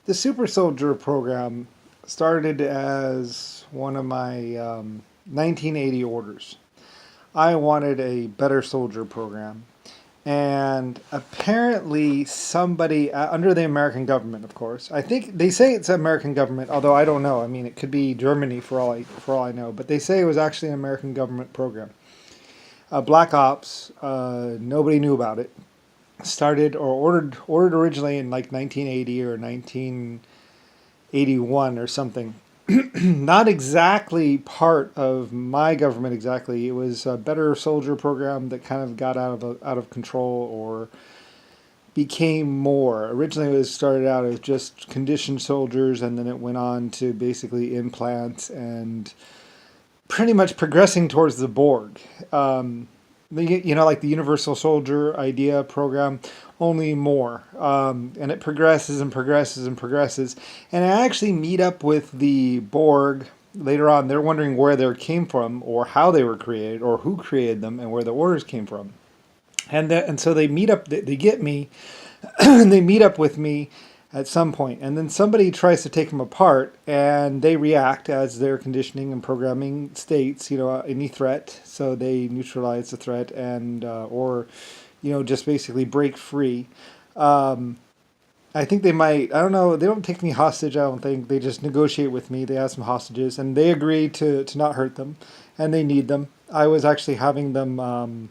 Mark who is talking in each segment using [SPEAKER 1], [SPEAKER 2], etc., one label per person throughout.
[SPEAKER 1] The Super Soldier program started as one of my 1980 orders. I wanted a better soldier program. And apparently, somebody under the American government, of course. I think they say it's American government, although I don't know. I mean, it could be Germany for all I know. But they say it was actually an American government program. Black Ops. Nobody knew about it. Started or ordered originally in like 1980 or 1981 or something. Not exactly part of my government exactly. It was a better soldier program that kind of got out of control or became more. Originally, it was started out as just conditioned soldiers, and then it went on to basically implants and pretty much progressing towards the Borg. Like the Universal Soldier idea program, only more. And it progresses and progresses and progresses. And I actually meet up with the Borg later on. They're wondering where they came from, or how they were created, or who created them, and where the orders came from. And so they meet up. They get me. And they meet up with me at some point, and then somebody tries to take them apart, and they react as their conditioning and programming states, any threat. So they neutralize the threat and or just basically break free. Um, I think they might. I don't know. They don't take me hostage. I don't think they just negotiate with me. They have some hostages, and they agree to not hurt them, and they need them. I was actually having them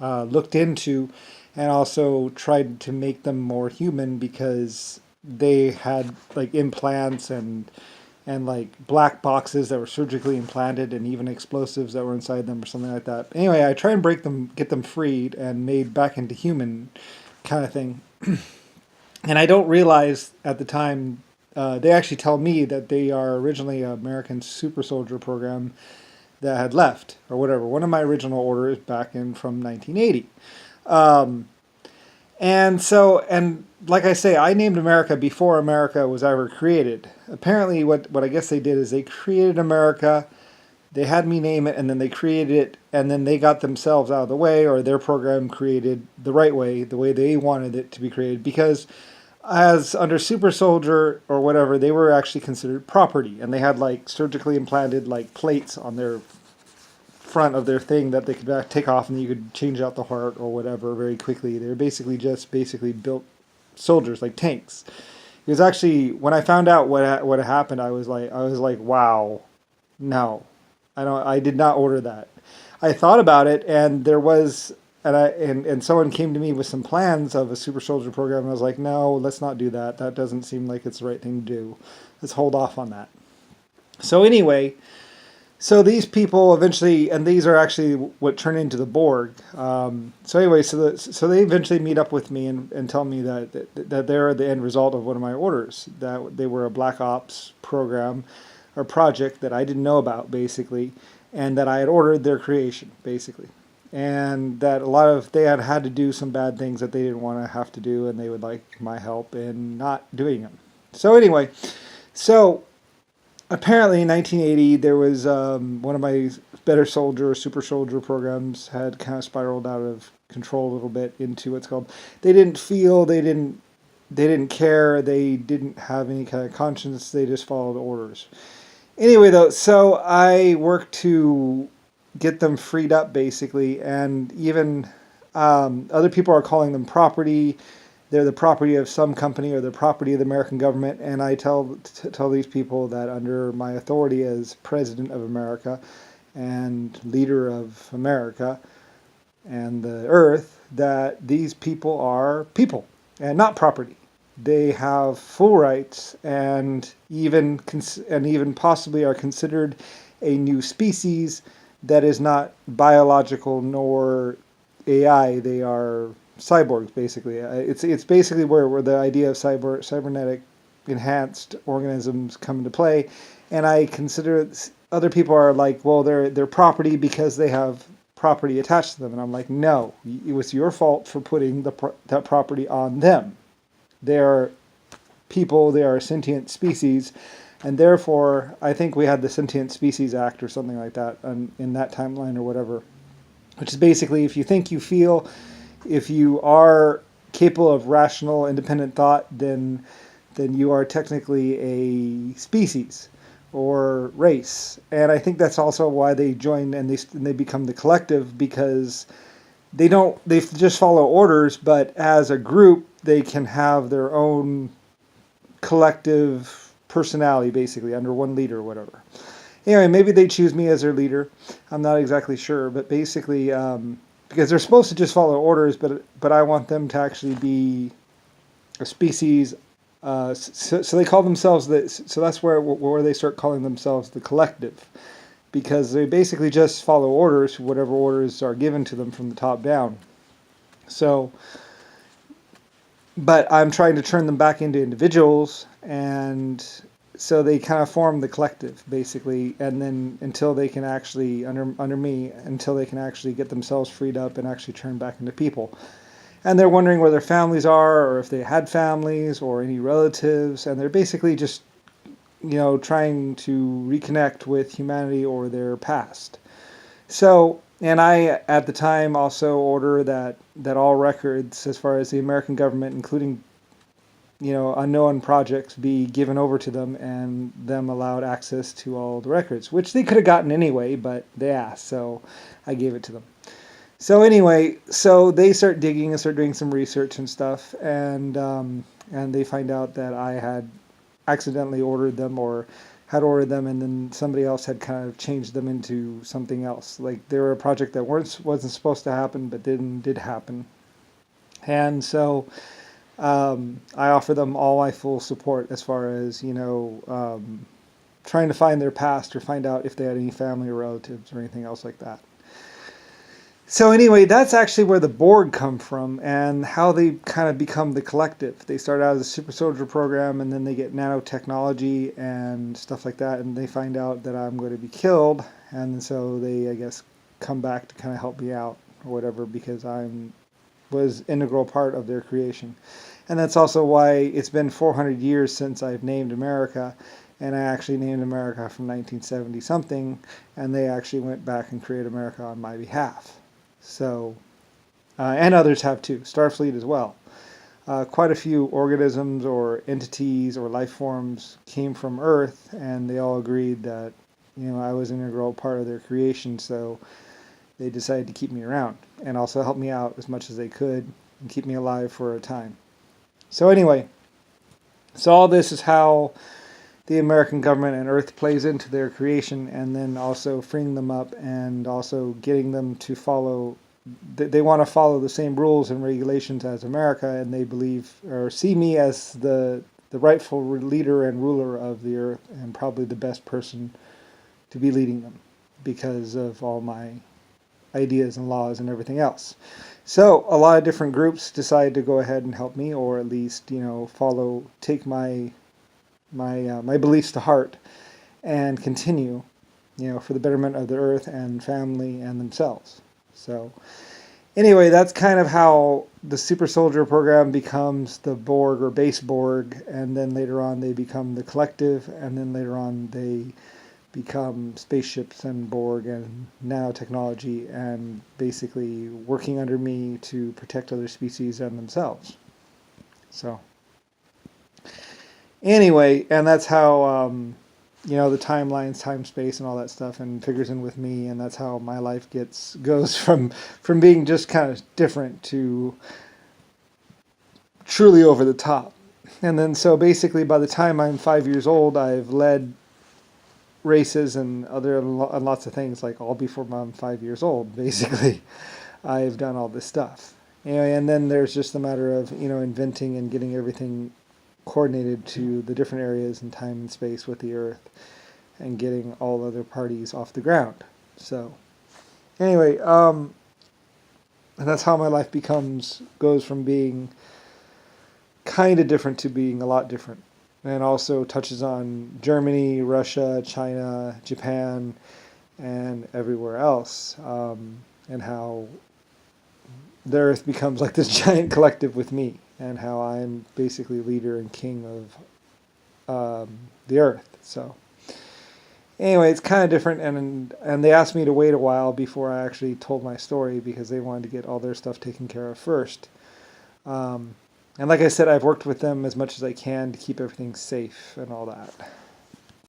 [SPEAKER 1] looked into, and also tried to make them more human because they had like implants and like black boxes that were surgically implanted and even explosives that were inside them or something like that. Anyway, I try and break them, get them freed and made back into human kind of thing. And I don't realize at the time, they actually tell me that they are originally an American super soldier program that had left or whatever. One of my original orders back in from 1980. Um, and like I say, I named America before America was ever created. Apparently, what I guess they did is they created America, they had me name it, and then they created it, and then they got themselves out of the way, or their program created the right way, the way they wanted it to be created. Because as under super soldier or whatever, they were actually considered property, and they had like surgically implanted like plates on their front of their thing that they could take off, and you could change out the heart or whatever very quickly. They were basically built soldiers like tanks. It was actually when I found out what had happened, I was like, wow, no, I did not order that. I thought about it, and there was. And someone came to me with some plans of a super soldier program, and I was like, no, let's not do that. That doesn't seem like it's the right thing to do. Let's hold off on that. So anyway, so these people eventually, and these are actually what turned into the Borg. So anyway, so they eventually meet up with me and tell me that they're the end result of one of my orders. That they were a Black Ops program or project that I didn't know about, basically, and that I had ordered their creation, basically, and that they had to do some bad things that they didn't want to have to do, and they would like my help in not doing them. So anyway, so apparently in 1980 there was one of my better soldier super soldier programs had kind of spiraled out of control a little bit into what's called they didn't feel, they didn't care, they didn't have any kind of conscience, they just followed orders. Anyway though, so I worked to get them freed up basically, and even other people are calling them property. They're the property of some company or the property of the American government, and I tell these people that under my authority as President of America and leader of America and the Earth, that these people are people and not property. They have full rights, and even possibly are considered a new species that is not biological nor AI. They are cyborgs, basically. It's basically where the idea of cybernetic enhanced organisms come into play, and I consider other people are like, well, they're property because they have property attached to them, and I'm like, no, it was your fault for putting that property on them. They are people. They are a sentient species. And therefore, I think we had the Sentient Species Act or something like that in that timeline or whatever, which is basically if you think, you feel, if you are capable of rational, independent thought, then then you are technically a species or race. And I think that's also why they join and they become the collective, because they just follow orders, but as a group they can have their own collective personality, basically under one leader or whatever. Anyway, maybe they choose me as their leader. I'm not exactly sure, but basically, because they're supposed to just follow orders, but I want them to actually be a species. So they call themselves so that's where they start calling themselves the collective, because they basically just follow orders, whatever orders are given to them from the top down. So, but I'm trying to turn them back into individuals, and so they kind of form the collective, basically, and then until they can actually, under me, until they can actually get themselves freed up and actually turn back into people. And they're wondering where their families are, or if they had families, or any relatives, and they're basically just, trying to reconnect with humanity or their past. So, and I, at the time, also order that all records, as far as the American government, including, unknown projects, be given over to them, and them allowed access to all the records, which they could have gotten anyway, but they asked, so I gave it to them. So anyway, so they start digging and start doing some research and stuff, and they find out that I had accidentally ordered them, or had ordered them, and then somebody else had kind of changed them into something else. Like they were a project that wasn't supposed to happen, but did happen. And so I offer them all my full support as far as trying to find their past or find out if they had any family or relatives or anything else like that. So anyway, that's actually where the Borg come from and how they kind of become the collective. They start out as a super soldier program, and then they get nanotechnology and stuff like that, and they find out that I'm going to be killed, and so they, I guess, come back to kind of help me out or whatever, because was integral part of their creation. And that's also why it's been 400 years since I've named America, and I actually named America from 1970 something, and they actually went back and created America on my behalf. So, and others have too, Starfleet as well. Quite a few organisms or entities or life forms came from Earth, and they all agreed that, I was an integral part of their creation, so they decided to keep me around and also help me out as much as they could and keep me alive for a time. So anyway, so all this is how the American government and Earth plays into their creation, and then also freeing them up and also getting them to follow. They want to follow the same rules and regulations as America, and they believe or see me as the rightful leader and ruler of the Earth, and probably the best person to be leading them because of all my ideas and laws and everything else. So a lot of different groups decide to go ahead and help me, or at least take my beliefs to heart and continue, for the betterment of the Earth and family and themselves. So anyway, that's kind of how the super soldier program becomes the Borg or base Borg, and then later on they become the collective, and then later on they become spaceships and Borg and nanotechnology, and basically working under me to protect other species and themselves. So anyway, and that's how, the timelines, time, space, and all that stuff, and figures in with me, and that's how my life goes from being just kind of different to truly over the top. And then so basically by the time I'm 5 years old, I've led races and lots of things, like all before I'm 5 years old, basically. I've done all this stuff. And then there's just the matter of, inventing and getting everything coordinated to the different areas in time and space with the Earth, and getting all other parties off the ground. So anyway, and that's how my life goes from being kind of different to being a lot different, and also touches on Germany, Russia, China, Japan, and everywhere else, and how the Earth becomes like this giant collective with me, and how I'm basically leader and king of the Earth. So anyway, it's kind of different, and they asked me to wait a while before I actually told my story, because they wanted to get all their stuff taken care of first. And like I said, I've worked with them as much as I can to keep everything safe and all that.